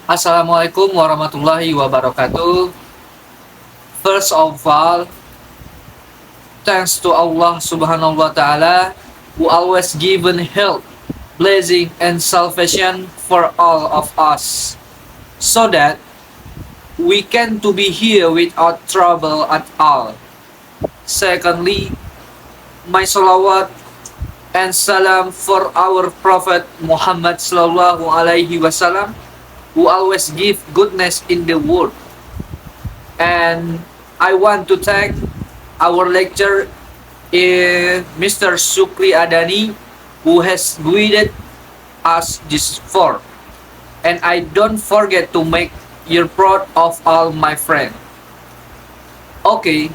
Assalamualaikum warahmatullahi wabarakatuh. First of all, thanks to Allah Subhanahu wa Ta'ala who always given help, blessing, and salvation for all of us, so that we can to be here without trouble at all. Secondly, my salawat and salam for our Prophet Muhammad Sallallahu Alaihi Wasallam, who always give goodness in the world. And I want to thank our lecturer, Mr. Sukri Adani, who has guided us this far. And I don't forget to make you proud of all my friends. Okay,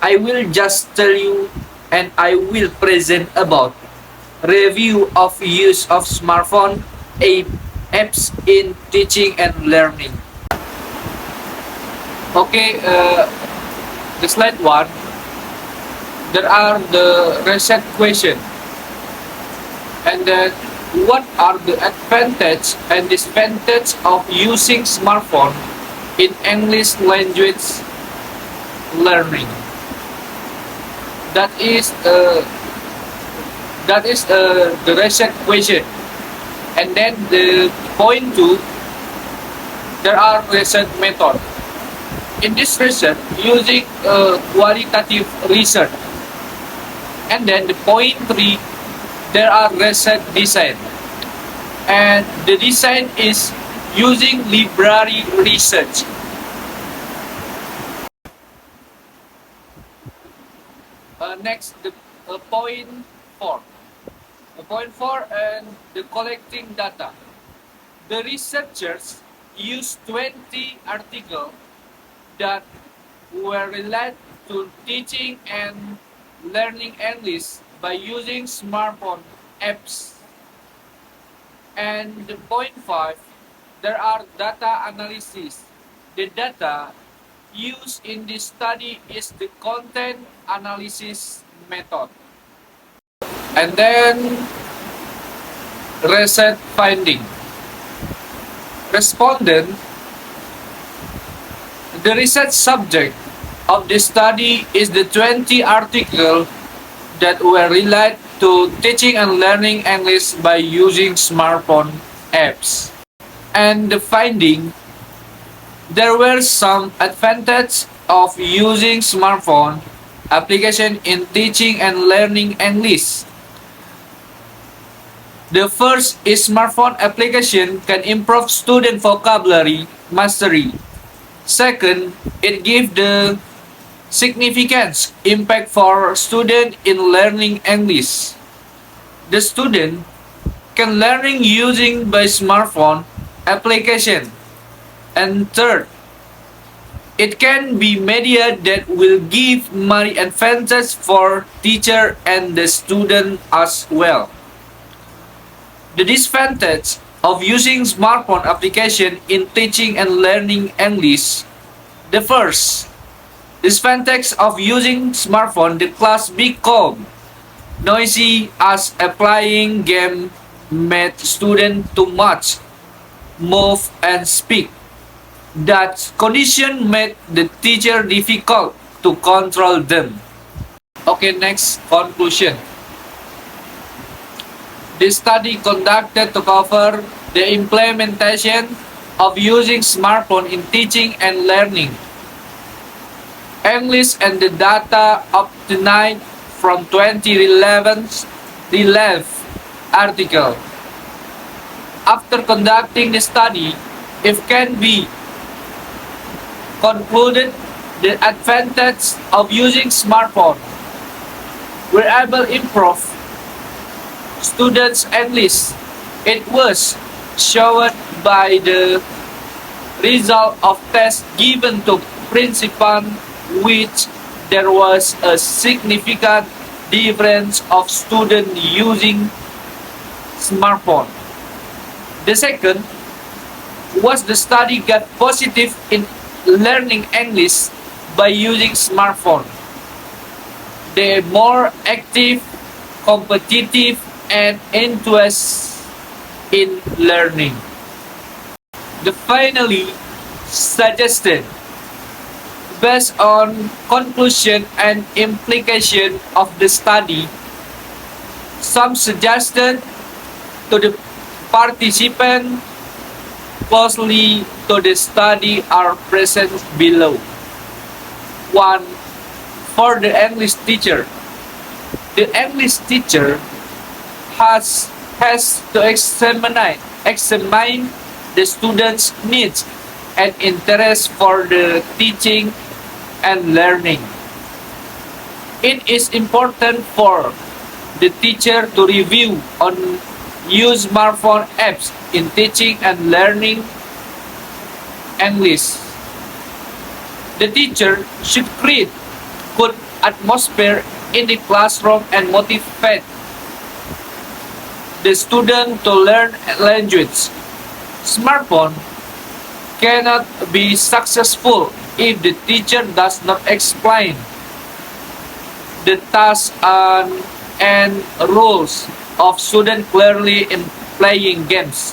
I will just tell you and I will present about review of use of smartphone apps in teaching and learning. Okay, the slide one. There are the reset question, and then what are the advantage and disadvantage of using smartphone in English language learning? That is the reset question, and then the point two. There are research method. In this research, using qualitative research, and then the point three, there are research design, and the design is using library research. Next, the point four. Point four and the collecting data. The researchers used 20 articles that were related to teaching and learning English by using smartphone apps. And the point five, there are data analysis. The data used in this study is the content analysis method. And then research finding. Respondent. The research subject of the study is the 20 articles that were related to teaching and learning English by using smartphone apps. And the finding, there were some advantages of using smartphone application in teaching and learning English. The first is smartphone application can improve student vocabulary mastery. Second, it gives the significant impact for student in learning English. The student can learning using by smartphone application. And third, it can be media that will give many advantages for teacher and the student as well. The disadvantage of using smartphone application in teaching and learning English. The first disadvantage of using smartphone, the class become noisy as applying game made student too much move and speak. That condition made the teacher difficult to control them. Okay, next conclusion. This study conducted to cover the implementation of using smartphone in teaching and learning English and the data obtained from 2011 article. After conducting the study, it can be concluded the advantage of using smartphone will able improve students' English. It was shown by the result of tests given to principal, which there was a significant difference of students using smartphone. The second was the study got positive in learning English by using smartphone. They more active, competitive, and interest in learning. The finally suggested, based on conclusion and implication of the study, some suggested to the participant closely to the study are present below. 1. For the English teacher. The English teacher has to examine the student's needs and interest for the teaching and learning. It is important for the teacher to review on use smartphone apps in teaching and learning English. The teacher should create good atmosphere in the classroom and motivate the student to learn language. Smartphone cannot be successful if the teacher does not explain the tasks and rules of student clearly in playing games.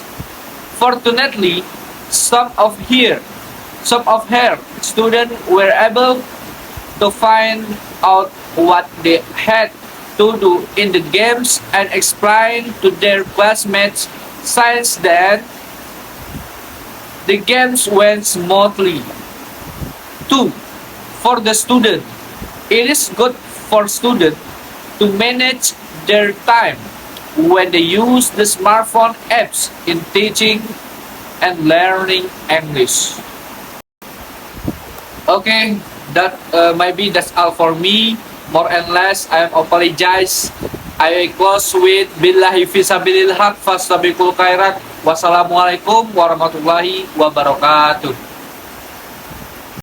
Fortunately, some of her students were able to find out what they had to do in the games and explain to their classmates. Since then, the games went smoothly. 2. For the student, it is good for students to manage their time when they use the smartphone apps in teaching and learning English. Okay, that maybe that's all for me. More and less, I apologize. I close with billahi fisabilil haq fastabiqul khairat. Wassalamualaikum warahmatullahi wabarakatuh.